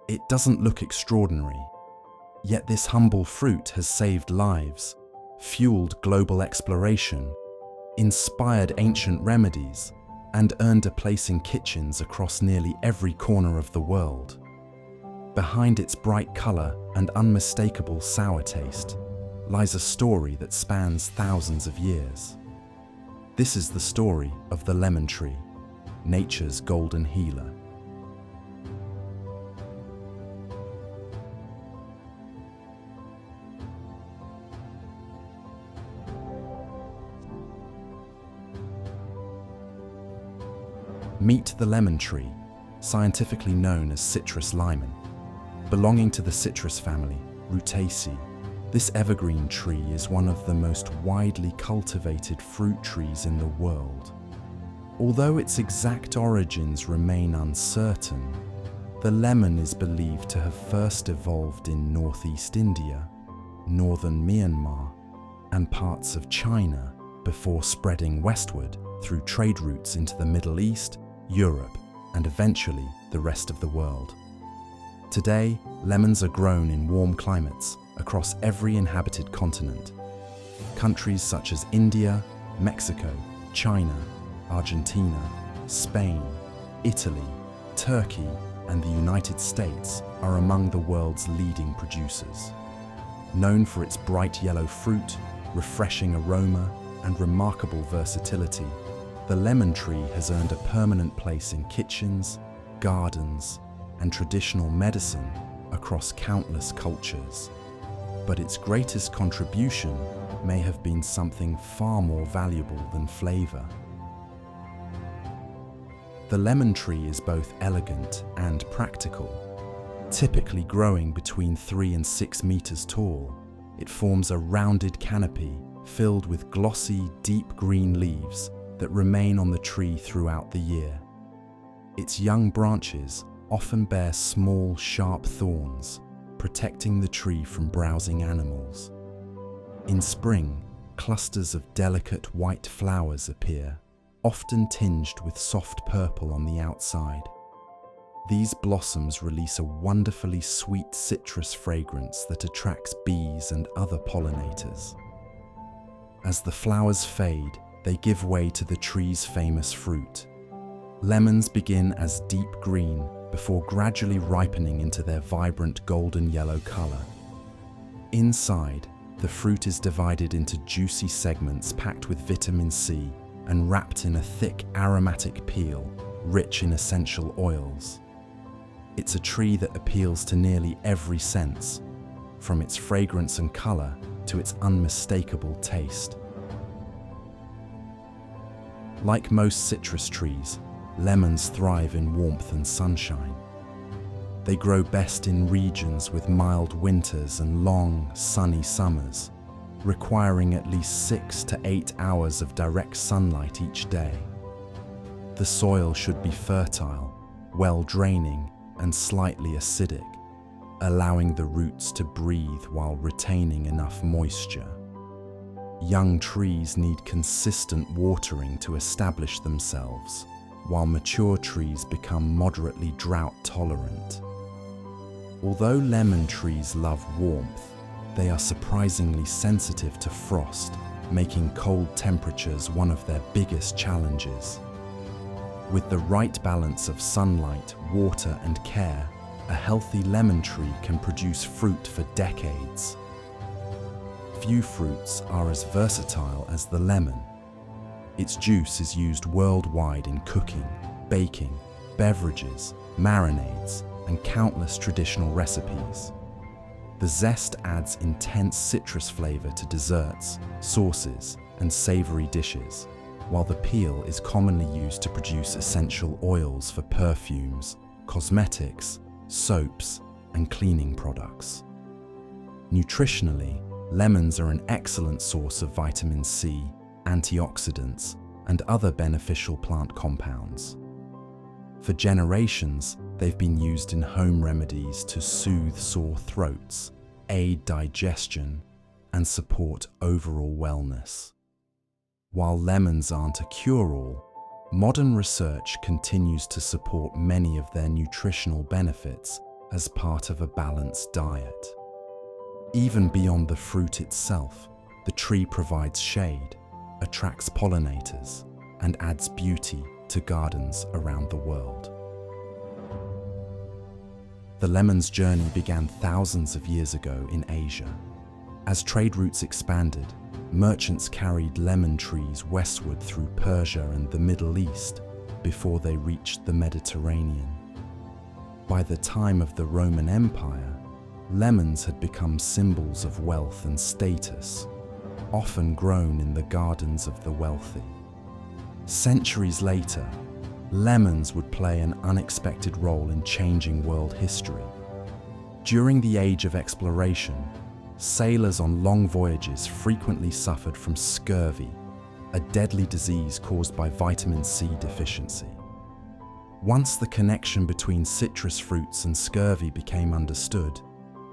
It doesn't look extraordinary, yet this humble fruit has saved lives, fueled global exploration, inspired ancient remedies, and earned a place in kitchens across nearly every corner of the world. Behind its bright color and unmistakable sour taste lies a story that spans thousands of years. This is the story of the lemon tree, nature's golden healer. Meet the lemon tree, scientifically known as Citrus limon. Belonging to the citrus family, Rutaceae, this evergreen tree is one of the most widely cultivated fruit trees in the world. Although its exact origins remain uncertain, the lemon is believed to have first evolved in northeast India, northern Myanmar, and parts of China before spreading westward through trade routes into the Middle East, Europe, and eventually the rest of the world. Today, lemons are grown in warm climates across every inhabited continent. Countries such as India, Mexico, China, Argentina, Spain, Italy, Turkey, and the United States are among the world's leading producers. Known for its bright yellow fruit, refreshing aroma, and remarkable versatility, the lemon tree has earned a permanent place in kitchens, gardens, and traditional medicine across countless cultures. But its greatest contribution may have been something far more valuable than flavor. The lemon tree is both elegant and practical. Typically growing between 3 and 6 meters tall, it forms a rounded canopy filled with glossy, deep green leaves that remain on the tree throughout the year. Its young branches often bear small, sharp thorns, protecting the tree from browsing animals. In spring, clusters of delicate white flowers appear, often tinged with soft purple on the outside. These blossoms release a wonderfully sweet citrus fragrance that attracts bees and other pollinators. As the flowers fade, they give way to the tree's famous fruit. Lemons begin as deep green before gradually ripening into their vibrant golden yellow color. Inside, the fruit is divided into juicy segments packed with vitamin C and wrapped in a thick aromatic peel, rich in essential oils. It's a tree that appeals to nearly every sense, from its fragrance and color to its unmistakable taste. Like most citrus trees, lemons thrive in warmth and sunshine. They grow best in regions with mild winters and long, sunny summers, requiring at least 6 to 8 hours of direct sunlight each day. The soil should be fertile, well-draining, and slightly acidic, allowing the roots to breathe while retaining enough moisture. Young trees need consistent watering to establish themselves, while mature trees become moderately drought-tolerant. Although lemon trees love warmth, they are surprisingly sensitive to frost, making cold temperatures one of their biggest challenges. With the right balance of sunlight, water, and care, a healthy lemon tree can produce fruit for decades. Few fruits are as versatile as the lemon. Its juice is used worldwide in cooking, baking, beverages, marinades, and countless traditional recipes. The zest adds intense citrus flavor to desserts, sauces, and savory dishes, while the peel is commonly used to produce essential oils for perfumes, cosmetics, soaps, and cleaning products. Nutritionally, lemons are an excellent source of vitamin C, antioxidants, and other beneficial plant compounds. For generations, they've been used in home remedies to soothe sore throats, aid digestion, and support overall wellness. While lemons aren't a cure-all, modern research continues to support many of their nutritional benefits as part of a balanced diet. Even beyond the fruit itself, the tree provides shade, attracts pollinators, and adds beauty to gardens around the world. The lemon's journey began thousands of years ago in Asia. As trade routes expanded, merchants carried lemon trees westward through Persia and the Middle East before they reached the Mediterranean. By the time of the Roman Empire, lemons had become symbols of wealth and status, often grown in the gardens of the wealthy. Centuries later, lemons would play an unexpected role in changing world history. During the Age of Exploration, sailors on long voyages frequently suffered from scurvy, a deadly disease caused by vitamin C deficiency. Once the connection between citrus fruits and scurvy became understood,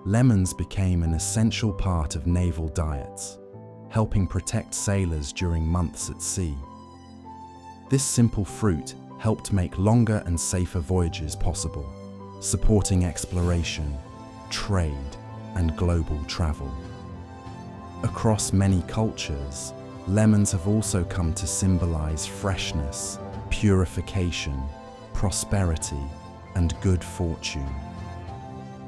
lemons became an essential part of naval diets, helping protect sailors during months at sea. This simple fruit helped make longer and safer voyages possible, supporting exploration, trade, and global travel. Across many cultures, lemons have also come to symbolize freshness, purification, prosperity, and good fortune.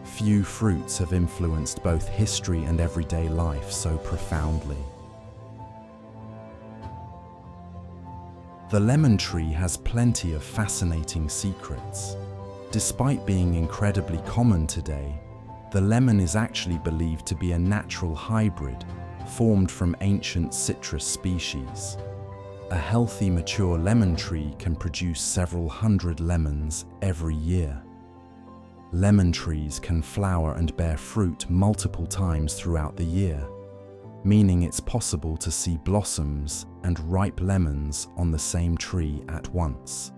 Few fruits have influenced both history and everyday life so profoundly. The lemon tree has plenty of fascinating secrets. Despite being incredibly common today, the lemon is actually believed to be a natural hybrid formed from ancient citrus species. A healthy, mature lemon tree can produce several hundred lemons every year. Lemon trees can flower and bear fruit multiple times throughout the year, meaning it's possible to see blossoms and ripe lemons on the same tree at once.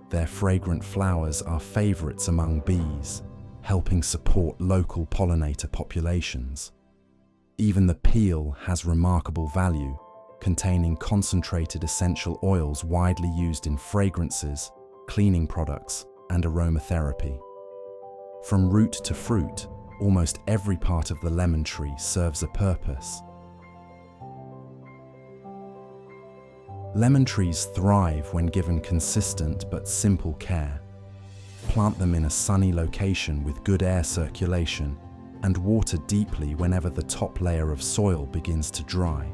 Their fragrant flowers are favorites among bees, helping support local pollinator populations. Even the peel has remarkable value, containing concentrated essential oils widely used in fragrances, cleaning products, and aromatherapy. From root to fruit, almost every part of the lemon tree serves a purpose. Lemon trees thrive when given consistent but simple care. Plant them in a sunny location with good air circulation and water deeply whenever the top layer of soil begins to dry.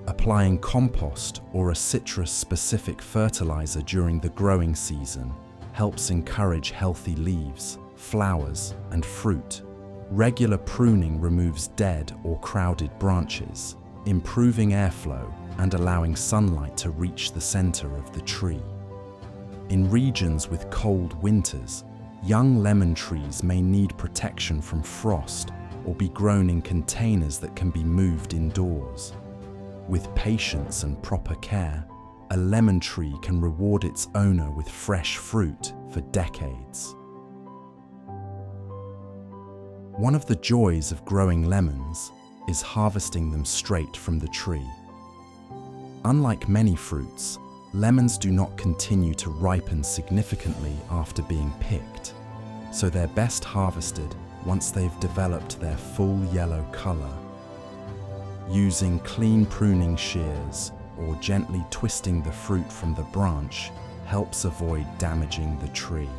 Applying compost or a citrus-specific fertilizer during the growing season helps encourage healthy leaves, flowers, and fruit. Regular pruning removes dead or crowded branches, improving airflow and allowing sunlight to reach the center of the tree. In regions with cold winters, young lemon trees may need protection from frost or be grown in containers that can be moved indoors. With patience and proper care, a lemon tree can reward its owner with fresh fruit for decades. One of the joys of growing lemons is harvesting them straight from the tree. Unlike many fruits, lemons do not continue to ripen significantly after being picked, so they're best harvested once they've developed their full yellow color. Using clean pruning shears or gently twisting the fruit from the branch helps avoid damaging the tree.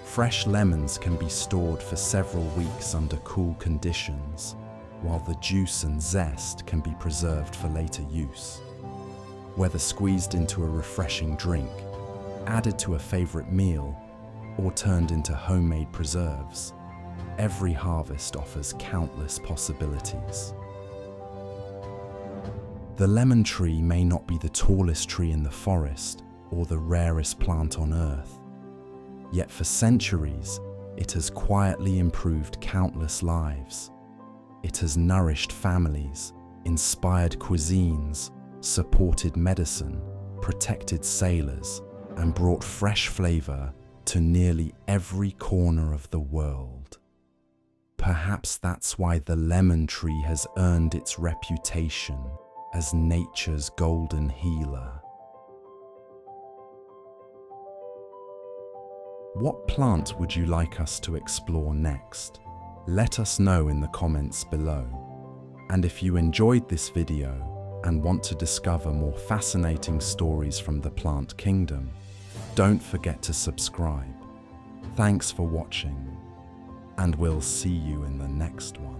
Fresh lemons can be stored for several weeks under cool conditions, while the juice and zest can be preserved for later use. Whether squeezed into a refreshing drink, added to a favorite meal, or turned into homemade preserves, every harvest offers countless possibilities. The lemon tree may not be the tallest tree in the forest or the rarest plant on earth, yet for centuries it has quietly improved countless lives. It has nourished families, inspired cuisines, supported medicine, protected sailors, and brought fresh flavor to nearly every corner of the world. Perhaps that's why the lemon tree has earned its reputation as nature's golden healer. What plant would you like us to explore next? Let us know in the comments below. And if you enjoyed this video and want to discover more fascinating stories from the plant kingdom, don't forget to subscribe. Thanks for watching, and we'll see you in the next one.